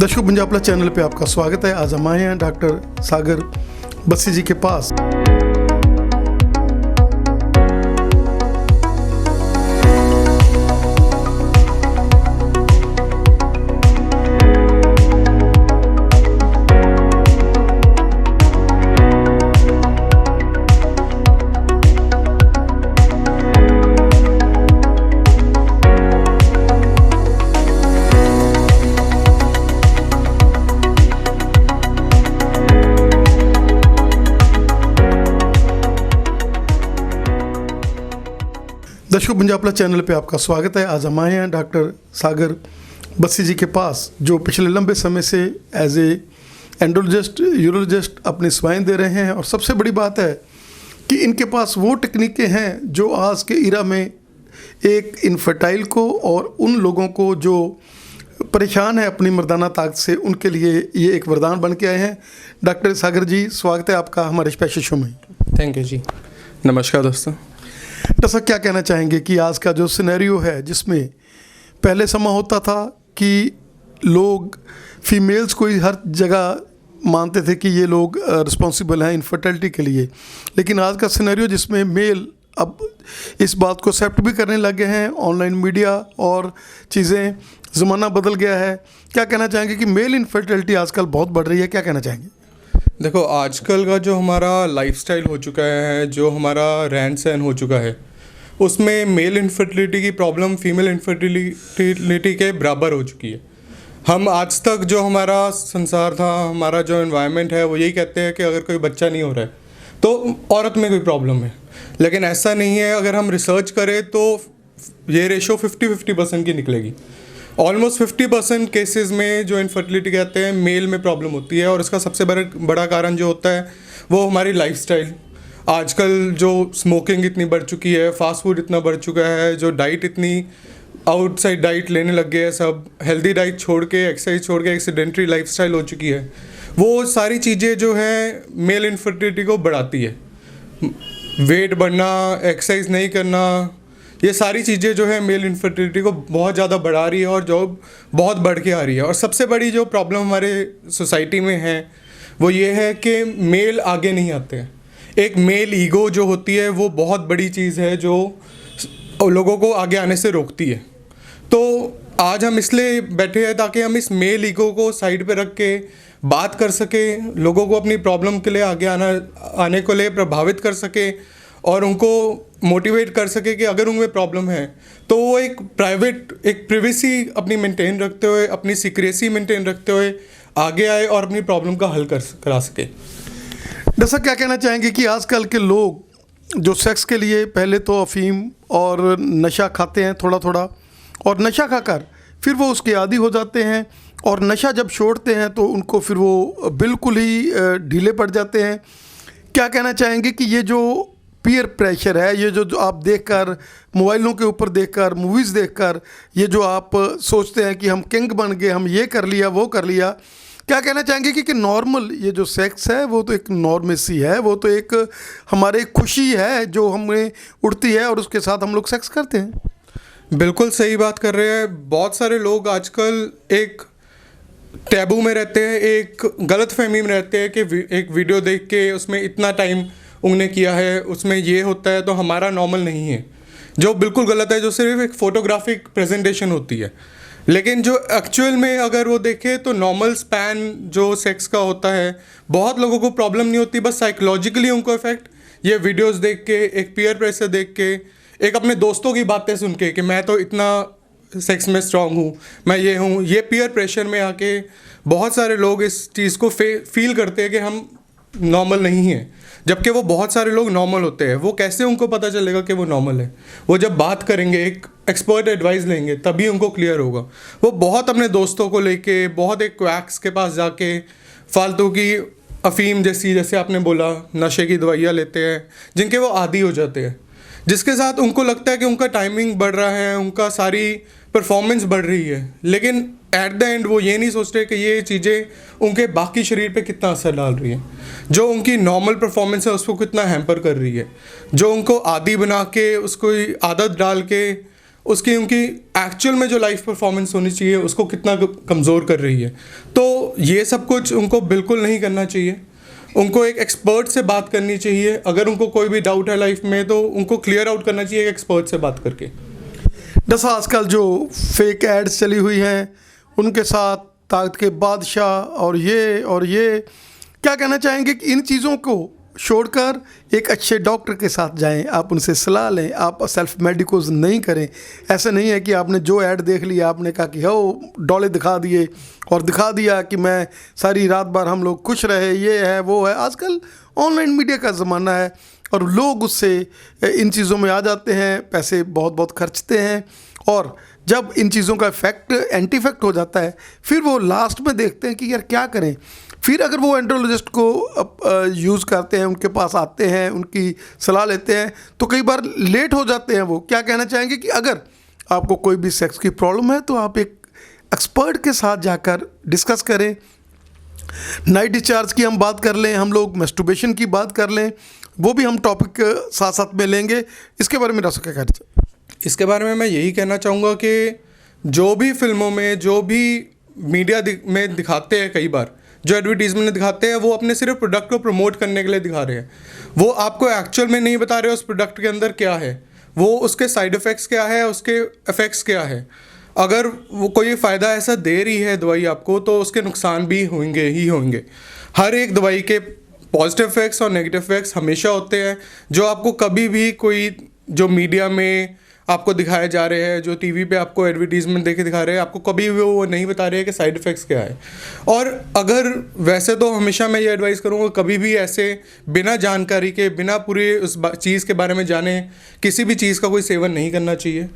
दर्शकों, Punjab plus channel पे आपका स्वागत है। आज हम आए हैं डॉक्टर सागर बस्सी जी के पास। दर्शकों, पंजाब प्लस चैनल पे आपका स्वागत है। आज हम आए हैं डॉक्टर सागर बस्सी जी के पास, जो पिछले लंबे समय से एज ए एंडोलॉजिस्ट यूरोलॉजिस्ट अपनी सेवाएं दे रहे हैं। और सबसे बड़ी बात है कि इनके पास वो टेक्निकें हैं जो आज के इरा में एक इनफर्टाइल को और उन लोगों को जो परेशान है अपनी मर्दाना ताकत से, उनके लिए ये एक वरदान बन के आए हैं। डॉक्टर सागर जी, स्वागत है आपका हमारे स्पेशल शो में। थैंक यू जी। नमस्कार दोस्तों। डॉक्टर साहब, क्या कहना चाहेंगे कि आज का जो सिनेरियो है, जिसमें पहले समय होता था कि लोग फीमेल्स को ही हर जगह मानते थे कि ये लोग रिस्पॉन्सिबल हैं इनफर्टिलिटी के लिए, लेकिन आज का सिनेरियो जिसमें मेल अब इस बात को एक्सेप्ट भी करने लगे हैं, ऑनलाइन मीडिया और चीज़ें, ज़माना बदल गया है। क्या कहना चाहेंगे कि मेल इनफर्टिलिटी आजकल बहुत बढ़ रही है, क्या कहना चाहेंगे? देखो, आजकल का जो हमारा लाइफस्टाइल हो चुका है, जो हमारा रहन सहन हो चुका है, उसमें मेल इनफर्टिलिटी की प्रॉब्लम फीमेल इनफर्टिलिटी के बराबर हो चुकी है। हम आज तक जो हमारा संसार था, हमारा जो एनवायरनमेंट है, वो यही कहते हैं कि अगर कोई बच्चा नहीं हो रहा है तो औरत में कोई प्रॉब्लम है, लेकिन ऐसा नहीं है। अगर हम रिसर्च करें तो ये रेशो 50-50% की निकलेगी। ऑलमोस्ट 50% केसेस में जो इनफर्टिलिटी कहते हैं, मेल में प्रॉब्लम होती है। और इसका सबसे बड़ा कारण जो होता है वो हमारी लाइफस्टाइल। आजकल जो स्मोकिंग इतनी बढ़ चुकी है, फास्ट फूड इतना बढ़ चुका है, जो डाइट इतनी आउटसाइड डाइट लेने लग गए हैं, सब हेल्दी डाइट छोड़ के, एक्सरसाइज छोड़ के एक सेडेंटरी लाइफस्टाइल हो चुकी है। वो सारी चीज़ें जो हैं मेल इनफर्टिलिटी को बढ़ाती है। वेट बढ़ना, एक्सरसाइज नहीं करना, ये सारी चीज़ें जो है मेल इनफर्टिलिटी को बहुत ज़्यादा बढ़ा रही है और जो बहुत बढ़ के आ रही है। और सबसे बड़ी जो प्रॉब्लम हमारे सोसाइटी में है वो ये है कि मेल आगे नहीं आते हैं। एक मेल ईगो जो होती है वो बहुत बड़ी चीज़ है जो लोगों को आगे आने से रोकती है। तो आज हम इसलिए बैठे हैं ताकि हम इस मेल ईगो को साइड पे रख के बात कर सकें, लोगों को अपनी प्रॉब्लम के लिए आगे आने को लिए प्रभावित कर सके और उनको मोटिवेट कर सके कि अगर उनमें प्रॉब्लम है तो वो एक प्रिवेसी अपनी मेंटेन रखते हुए, अपनी सीक्रेसी मेंटेन रखते हुए आगे आए और अपनी प्रॉब्लम का हल करा सके। डॉक्टर साहब, क्या कहना चाहेंगे कि आजकल के लोग जो सेक्स के लिए पहले तो अफीम और नशा खाते हैं थोड़ा थोड़ा, और नशा खाकर फिर वो उसके आदी हो जाते हैं, और नशा जब छोड़ते हैं तो उनको फिर वो बिल्कुल ही ढीले पड़ जाते हैं। क्या कहना चाहेंगे कि ये जो पीयर प्रेशर है, ये जो आप देखकर, मोबाइलों के ऊपर देखकर, मूवीज़ देखकर, ये जो आप सोचते हैं कि हम किंग बन गए, हम ये कर लिया वो कर लिया, क्या कहना चाहेंगे कि नॉर्मल ये जो सेक्स है वो तो एक नॉर्मेसी है, वो तो एक हमारे खुशी है जो हमें उड़ती है और उसके साथ हम लोग सेक्स करते हैं? बिल्कुल सही बात कर रहे हैं। बहुत सारे लोग आजकल एक टैबू में रहते हैं, एक गलत फहमी में रहते हैं कि एक वीडियो देख के उसमें इतना टाइम उन्होंने किया है, उसमें ये होता है तो हमारा नॉर्मल नहीं है, जो बिल्कुल गलत है, जो सिर्फ एक फोटोग्राफिक प्रेजेंटेशन होती है। लेकिन जो एक्चुअल में अगर वो देखे तो नॉर्मल स्पैन जो सेक्स का होता है, बहुत लोगों को प्रॉब्लम नहीं होती, बस साइकोलॉजिकली उनको इफेक्ट ये वीडियोस देख के, एक पीयर प्रेशर देख के, एक अपने दोस्तों की बातें सुन के कि मैं तो इतना सेक्स में स्ट्रांग हूँ, मैं ये हूँ, ये पीयर प्रेशर में आके बहुत सारे लोग इस चीज़ को फील करते हैं कि हम नॉर्मल नहीं है, जबकि वो बहुत सारे लोग नॉर्मल होते हैं। वो कैसे उनको पता चलेगा कि वो नॉर्मल है? वो जब बात करेंगे, एक एक्सपर्ट एडवाइस लेंगे, तभी उनको क्लियर होगा। वो बहुत अपने दोस्तों को लेके, बहुत एक क्वैक्स के पास जाके फालतू की अफीम जैसे आपने बोला, नशे की दवाइयाँ लेते हैं, जिनके वो आदी हो जाते हैं, जिसके साथ उनको लगता है कि उनका टाइमिंग बढ़ रहा है, उनका सारी परफॉर्मेंस बढ़ रही है, लेकिन एट द एंड वो ये नहीं सोचते कि ये चीज़ें उनके बाकी शरीर पे कितना असर डाल रही है, जो उनकी नॉर्मल परफॉर्मेंस है उसको कितना हैम्पर कर रही है, जो उनको आदी बना के, उसको आदत डाल के उसकी उनकी एक्चुअल में जो लाइफ परफॉर्मेंस होनी चाहिए उसको कितना कमज़ोर कर रही है। तो ये सब कुछ उनको बिल्कुल नहीं करना चाहिए। उनको एक एक्सपर्ट से बात करनी चाहिए। अगर उनको कोई भी डाउट है लाइफ में तो उनको क्लियर आउट करना चाहिए एक एक्सपर्ट से बात करके। जैसा आजकल जो फेक एड्स चली हुई हैं उनके साथ ताकत के बादशाह और ये क्या कहना चाहेंगे कि इन चीज़ों को छोड़कर एक अच्छे डॉक्टर के साथ जाएं, आप उनसे सलाह लें, आप सेल्फ मेडिकोज नहीं करें। ऐसा नहीं है कि आपने जो ऐड देख लिया आपने कहा कि हो डोले दिखा दिए और दिखा दिया कि मैं सारी रात भर हम लोग खुश रहे, ये है वो है। आजकल ऑनलाइन मीडिया का ज़माना है और लोग उससे इन चीज़ों में आ जाते हैं, पैसे बहुत बहुत खर्चते हैं और जब इन चीज़ों का इफेक्ट एंटी इफेक्ट हो जाता है फिर वो लास्ट में देखते हैं कि यार क्या करें। फिर अगर वो एंड्रोलॉजिस्ट को यूज़ करते हैं, उनके पास आते हैं, उनकी सलाह लेते हैं तो कई बार लेट हो जाते हैं। वो क्या कहना चाहेंगे कि अगर आपको कोई भी सेक्स की प्रॉब्लम है तो आप एक एक्सपर्ट के साथ जाकर डिस्कस करें। नाइट डिस्चार्ज की हम बात कर लें, हम लोग मैस्टरबेशन की बात कर लें, वो भी हम टॉपिक साथ साथ में लेंगे। इसके बारे में रासो क्या कहना चाहिए? इसके बारे में मैं यही कहना चाहूँगा कि जो भी फिल्मों में जो भी मीडिया में दिखाते हैं, कई बार जो एडवर्टीजमेंट दिखाते हैं वो अपने सिर्फ प्रोडक्ट को प्रमोट करने के लिए दिखा रहे हैं। वो आपको एक्चुअल में नहीं बता रहे उस प्रोडक्ट के अंदर क्या है, वो उसके साइड इफ़ेक्ट्स क्या है, उसके इफ़ेक्ट्स क्या है। अगर वो कोई फ़ायदा ऐसा दे रही है दवाई आपको तो उसके नुकसान भी होंगे ही होंगे। हर एक दवाई के पॉजिटिव इफ़ेक्ट्स और नेगेटिव इफ़ेक्ट्स हमेशा होते हैं जो आपको कभी भी कोई जो मीडिया में आपको दिखाए जा रहे हैं, जो टीवी पे आपको एडवर्टीजमेंट देके दिखा रहे हैं, आपको कभी भी वो नहीं बता रहे हैं कि साइड इफ़ेक्ट्स क्या है। और अगर वैसे तो हमेशा मैं ये एडवाइस करूँगा कभी भी ऐसे बिना जानकारी के, बिना पूरी उस चीज़ के बारे में जाने किसी भी चीज़ का कोई सेवन नहीं करना चाहिए।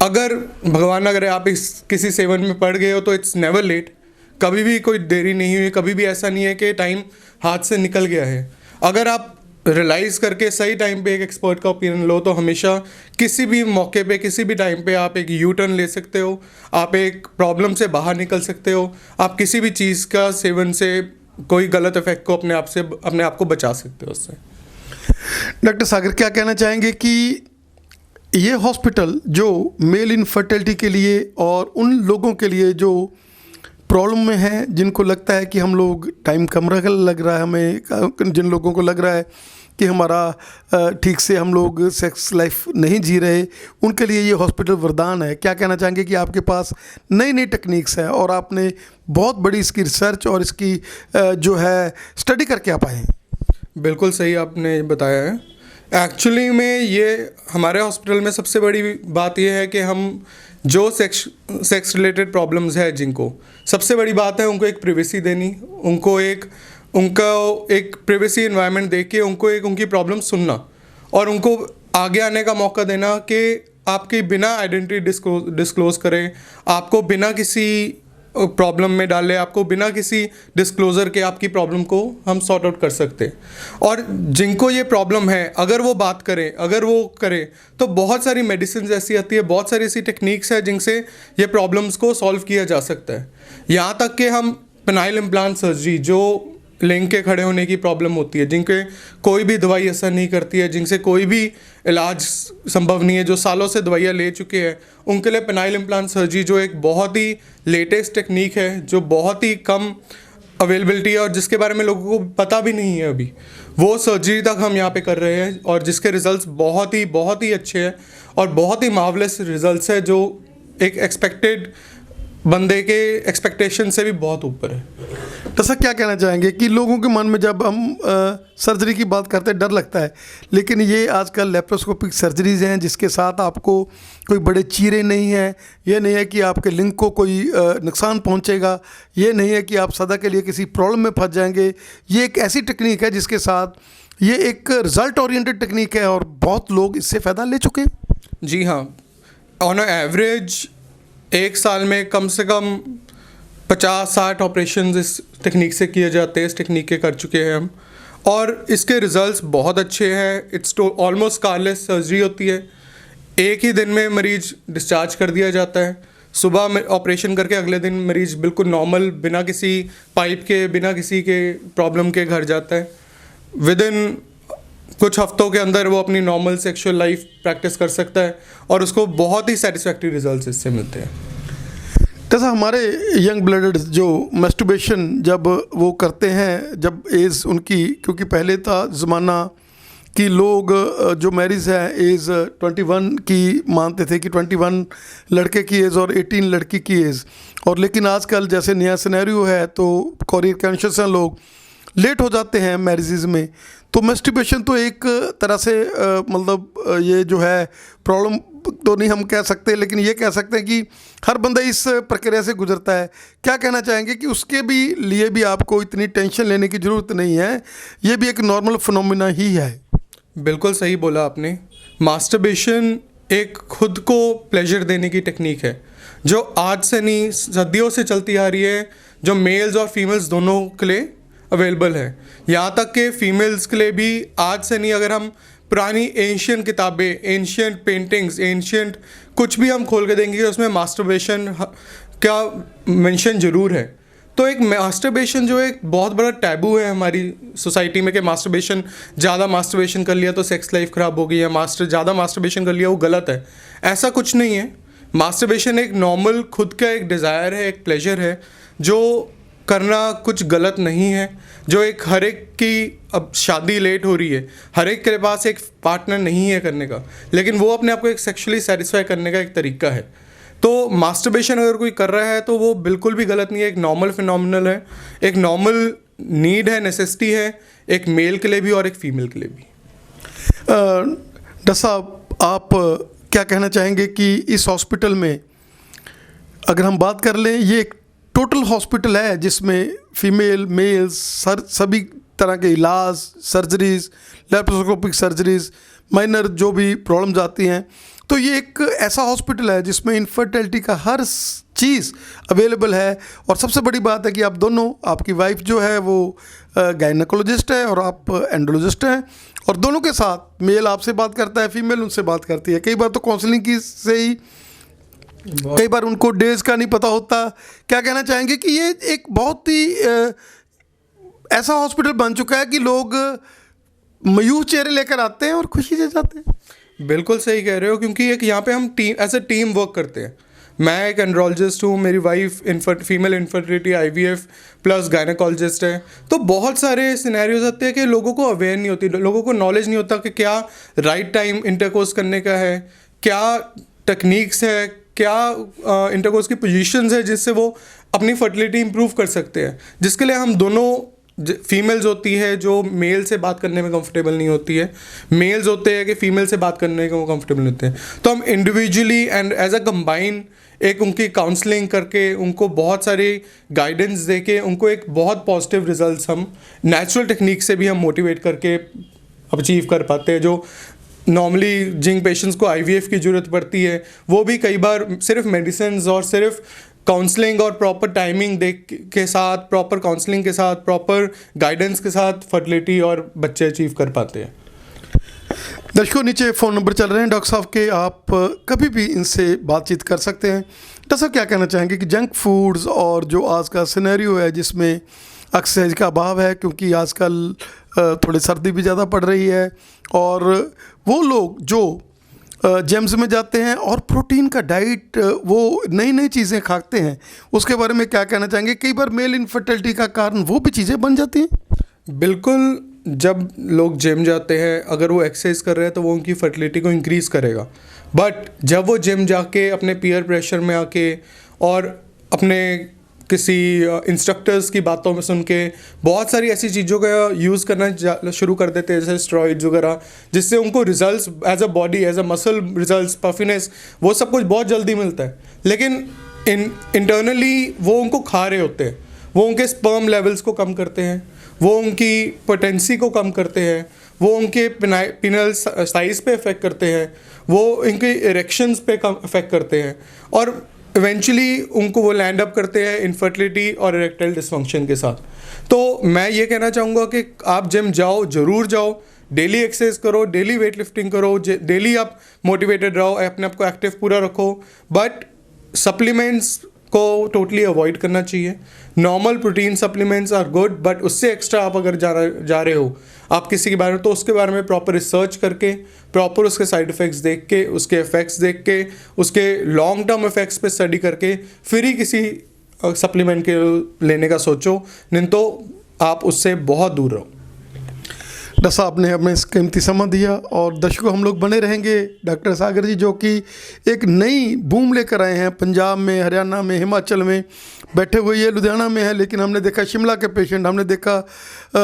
अगर भगवान अगर आप इस किसी सेवन में पड़ गए हो तो इट्स नेवर लेट। कभी भी कोई देरी नहीं हुई, कभी भी ऐसा नहीं है कि टाइम हाथ से निकल गया है। अगर आप रियलाइज़ करके सही टाइम पे एक एक्सपर्ट का ओपिनियन लो तो हमेशा किसी भी मौके पे, किसी भी टाइम पे आप एक यू टर्न ले सकते हो, आप एक प्रॉब्लम से बाहर निकल सकते हो, आप किसी भी चीज़ का सेवन से कोई गलत इफेक्ट को अपने आप को बचा सकते हो उससे। डॉक्टर सागर क्या कहना चाहेंगे कि ये हॉस्पिटल जो मेल इनफर्टिलिटी के लिए और उन लोगों के लिए जो प्रॉब्लम में है, जिनको लगता है कि हम लोग टाइम कम लग रहा है हमें, जिन लोगों को लग रहा है कि हमारा ठीक से हम लोग सेक्स लाइफ नहीं जी रहे, उनके लिए ये हॉस्पिटल वरदान है। क्या कहना चाहेंगे कि आपके पास नई नई टेक्निक्स है और आपने बहुत बड़ी इसकी रिसर्च और इसकी जो है स्टडी करके आप आए हैं? बिल्कुल सही आपने बताया है। एक्चुअली में ये हमारे हॉस्पिटल में सबसे बड़ी बात ये है कि हम जो सेक्स रिलेटेड प्रॉब्लम्स है जिनको, सबसे बड़ी बात है उनको एक प्राइवेसी देनी, उनको एक प्राइवेसी एनवायरनमेंट दे के उनको एक उनकी प्रॉब्लम सुनना और उनको आगे आने का मौका देना कि आपकी बिना आइडेंटिटी डिस्क्लोज़ करें, आपको बिना किसी प्रॉब्लम में डाले, आपको बिना किसी डिस्क्लोज़र के आपकी प्रॉब्लम को हम सॉर्ट आउट कर सकते हैं। और जिनको ये प्रॉब्लम है अगर वो बात करें, अगर वो करें तो बहुत सारी मेडिसिन ऐसी आती है, बहुत सारी ऐसी टेक्निक्स है जिनसे ये प्रॉब्लम्स को सॉल्व किया जा सकता है। यहाँ तक कि हम पेनाइल इम्प्लांट सर्जरी, जो लिंग के खड़े होने की प्रॉब्लम होती है, जिनके कोई भी दवाई असर नहीं करती है, जिनसे कोई भी इलाज संभव नहीं है, जो सालों से दवाइयाँ ले चुके हैं, उनके लिए पेनाइल इम्प्लांट सर्जरी जो एक बहुत ही लेटेस्ट टेक्निक है, जो बहुत ही कम अवेलेबिलिटी है और जिसके बारे में लोगों को पता भी नहीं है अभी, वो सर्जरी तक हम यहाँ पे कर रहे हैं और जिसके रिजल्ट्स बहुत ही अच्छे हैं और बहुत ही मार्वलस रिजल्ट्स है जो एक एक्सपेक्टेड बंदे के एक्सपेक्टेशन से भी बहुत ऊपर है। तो सर क्या कहना चाहेंगे कि लोगों के मन में जब हम सर्जरी की बात करते हैं डर लगता है, लेकिन ये आजकल लेप्रोस्कोपिक सर्जरीज हैं जिसके साथ आपको कोई बड़े चीरे नहीं हैं, ये नहीं है कि आपके लिंग को कोई नुकसान पहुंचेगा, ये नहीं है कि आप सदा के लिए किसी प्रॉब्लम में फंस जाएंगे। ये एक ऐसी टेक्निक है जिसके साथ ये एक रिजल्ट ओरिएंटेड टेक्निक है और बहुत लोग इससे फ़ायदा ले चुके हैं। जी हाँ, ऑन एवरेज एक साल में कम से कम 50-60 ऑपरेशन इस टेक्निक से किए जाते हैं, इस टेक्निक के कर चुके हैं हम और इसके रिजल्ट्स बहुत अच्छे हैं। इट्स ऑलमोस्ट कारलेस सर्जरी होती है, एक ही दिन में मरीज डिस्चार्ज कर दिया जाता है। सुबह में ऑपरेशन करके अगले दिन मरीज बिल्कुल नॉर्मल, बिना किसी पाइप के, बिना किसी के प्रॉब्लम के घर जाता है। विद इन कुछ हफ्तों के अंदर वो अपनी नॉर्मल सेक्सुअल लाइफ प्रैक्टिस कर सकता है और उसको बहुत ही सेटिस्फैक्टरी रिजल्ट्स इससे मिलते हैं। जैसा हमारे यंग ब्लडर्स जो मस्टरबेशन जब वो करते हैं, जब एज उनकी, क्योंकि पहले था ज़माना कि लोग जो मैरिज है एज 21 की मानते थे कि 21 लड़के की एज और 18 लड़की की एज, और लेकिन आजकल जैसे नया सिनेरियो है तो करियर कॉन्शियस हैं लोग, लेट हो जाते हैं मैरिजेज़ में। तो मस्टरबेशन तो एक तरह से मतलब ये जो है प्रॉब्लम तो नहीं हम कह सकते, लेकिन ये कह सकते हैं कि हर बंदा इस प्रक्रिया से गुजरता है। क्या कहना चाहेंगे कि उसके भी लिए भी आपको इतनी टेंशन लेने की ज़रूरत नहीं है, ये भी एक नॉर्मल फिनोमिना ही है? बिल्कुल सही बोला आपने। मास्टरबेशन एक खुद को प्लेजर देने की टेक्निक है जो आज से नहीं सदियों से चलती आ रही है, जो मेल्स और फीमेल्स दोनों के लिए अवेलेबल है। यहाँ तक कि फीमेल्स के लिए भी आज से नहीं, अगर हम पुरानी एंशियंट किताबें, एंशियंट पेंटिंग्स, एंशियंट कुछ भी हम खोल के देंगे उसमें मास्टरबेशन का मेंशन ज़रूर है। तो एक मास्टरबेशन जो एक बहुत बड़ा टैबू है हमारी सोसाइटी में कि मास्टरबेशन, ज़्यादा मास्टरबेशन कर लिया तो सेक्स लाइफ ख़राब हो गई है, ज़्यादा मास्टरबेशन कर लिया वो गलत है। ऐसा कुछ नहीं है। मास्टरबेशन एक नॉर्मल खुद का एक डिज़ायर है, एक प्लेजर है जो करना कुछ गलत नहीं है, जो एक हर एक की, अब शादी लेट हो रही है, हर एक के पास एक पार्टनर नहीं है करने का, लेकिन वो अपने आप को एक सेक्सुअली सेटिस्फाई करने का एक तरीका है। तो मास्टरबेशन अगर कोई कर रहा है तो वो बिल्कुल भी गलत नहीं है, एक नॉर्मल फिनोमिनल है, एक नॉर्मल नीड है, नेसेसिटी है, एक मेल के लिए भी और एक फीमेल के लिए भी। डॉक्टर साहब, आप क्या कहना चाहेंगे कि इस हॉस्पिटल में अगर हम बात कर लें, ये एक टोटल हॉस्पिटल है जिसमें फीमेल मेल्स सभी तरह के इलाज, सर्जरीज, लैप्रोस्कोपिक सर्जरीज, माइनर जो भी प्रॉब्लम्स आती हैं, तो ये एक ऐसा हॉस्पिटल है जिसमें इनफर्टिलिटी का हर चीज़ अवेलेबल है। और सबसे बड़ी बात है कि आप दोनों, आपकी वाइफ जो है वो गायनेकोलॉजिस्ट है और आप एंड्रोलॉजिस्ट हैं, और दोनों के साथ मेल आपसे बात करता है, फीमेल उनसे बात करती है। कई बार तो काउंसलिंग की से ही कई बार उनको डेज का नहीं पता होता। क्या कहना चाहेंगे कि ये एक बहुत ही ऐसा हॉस्पिटल बन चुका है कि लोग मायूस चेहरे लेकर आते हैं और खुशी से जाते हैं? बिल्कुल सही कह रहे हो, क्योंकि एक यहाँ पे हम team, as a team work करते हैं। मैं एक एंड्रोलॉजिस्ट हूँ, मेरी wife female infertility IVF plus gynaecologist है। तो बहुत सारे सिनेरियोज आते हैं कि लोगों को अवेयर नहीं होती, लोगों को नॉलेज नहीं होता कि क्या राइट टाइम इंटरकोर्स करने का है, क्या टेक्निक्स है, क्या इंटरकोर्स की पोजीशंस है जिससे वो अपनी फर्टिलिटी इंप्रूव कर सकते हैं, जिसके लिए हम दोनों, फीमेल्स होती है जो मेल से बात करने में कंफर्टेबल नहीं होती है, मेल्स होते हैं कि फीमेल से बात करने को कंफर्टेबल नहीं होते हैं, तो हम individually and as a combine एक उनकी काउंसलिंग करके, उनको बहुत सारी गाइडेंस दे के, उनको एक बहुत पॉजिटिव रिजल्ट्स हम नेचुरल टेक्निक से भी हम मोटिवेट करके अचीव कर पाते हैं। जो नॉर्मली जिन पेशेंट्स को IVF की ज़रूरत पड़ती है वो भी कई बार सिर्फ मेडिसिन और सिर्फ काउंसलिंग और प्रॉपर टाइमिंग के साथ, प्रॉपर काउंसलिंग के साथ, प्रॉपर गाइडेंस के साथ फर्टिलिटी और बच्चे अचीव कर पाते हैं। दर्शकों, नीचे फ़ोन नंबर चल रहे हैं डॉक्टर साहब के, आप कभी भी इनसे बातचीत कर सकते हैं। डॉक्टर साहब, क्या कहना चाहेंगे कि जंक फूड्स और जो आज का सिनेरियो है जिसमें एक्सरसाइज का अभाव है, क्योंकि आजकल थोड़ी सर्दी भी ज़्यादा पड़ रही है, और वो लोग जो जिम्स में जाते हैं और प्रोटीन का डाइट, वो नई नई चीज़ें खाते हैं, उसके बारे में क्या कहना चाहेंगे? कई बार मेल इनफर्टिलिटी का कारण वो भी चीज़ें बन जाती हैं। बिल्कुल, जब लोग जिम जाते हैं, अगर वो एक्सरसाइज कर रहे हैं तो वो उनकी फर्टिलिटी को इंक्रीज़ करेगा, बट जब वो जिम जाके अपने पीयर प्रेशर में आके और अपने किसी इंस्ट्रक्टर्स की बातों में सुन के बहुत सारी ऐसी चीज़ों का यूज़ करना शुरू कर देते हैं, जैसे स्टेरॉइड्स वगैरह, जिससे उनको results as a body, as a muscle results, puffiness, वो सब कुछ बहुत जल्दी मिलता है, लेकिन इंटरनली वो उनको खा रहे होते हैं, वो उनके स्पर्म लेवल्स को कम करते हैं, वो उनकी पोटेंसी को कम करते हैं, वो उनके पिनल साइज़ पे इफ़ेक्ट करते हैं, वो इनके इरेक्शंस पे कम इफ़ेक्ट करते हैं, और इवेंचुअली उनको वो लैंड अप करते हैं इनफर्टिलिटी और इरेक्टाइल डिसफंक्शन के साथ। तो मैं ये कहना चाहूँगा कि आप जिम जाओ, ज़रूर जाओ, डेली एक्सरसाइज करो, डेली वेट लिफ्टिंग करो, डेली आप मोटिवेटेड रहो, अपने आप को एक्टिव पूरा रखो, बट सप्लीमेंट्स को टोटली अवॉइड करना चाहिए। Normal protein supplements are good, but उससे एक्स्ट्रा आप अगर जा रहे हो आप किसी के बारे में, तो उसके बारे में प्रॉपर रिसर्च करके, प्रॉपर उसके साइड इफ़ेक्ट्स देख के, उसके इफ़ेक्ट्स देख के, उसके लॉन्ग टर्म इफ़ेक्ट्स पे स्टडी करके फिर ही किसी सप्लीमेंट के लेने का सोचो, नहीं तो आप उससे बहुत दूर रहो। डॉक्टर साहब ने हमें कीमती समय दिया और दर्शकों हम लोग बने रहेंगे डॉक्टर सागर जी, जो कि एक नई बूम लेकर आए हैं। पंजाब में, हरियाणा में, हिमाचल में बैठे हुए, ये लुधियाना में है, लेकिन हमने देखा शिमला के पेशेंट, हमने देखा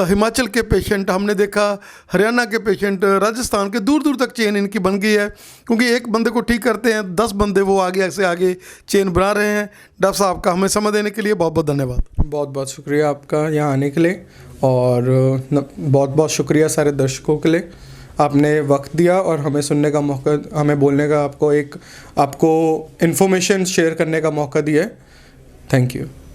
हिमाचल के पेशेंट, हमने देखा हरियाणा के पेशेंट, राजस्थान के, दूर दूर तक चेन इनकी बन गई है, क्योंकि एक बंदे को ठीक करते हैं 10 बंदे वो आगे से आगे चेन बना रहे हैं। डॉक्टर साहब का हमें समय देने के लिए बहुत बहुत धन्यवाद। बहुत बहुत शुक्रिया आपका यहाँ आने के लिए, और बहुत बहुत शुक्रिया सारे दर्शकों के लिए, आपने वक्त दिया और हमें सुनने का मौका, हमें बोलने का, आपको इन्फॉर्मेशन शेयर करने का मौका दिया है। Thank you.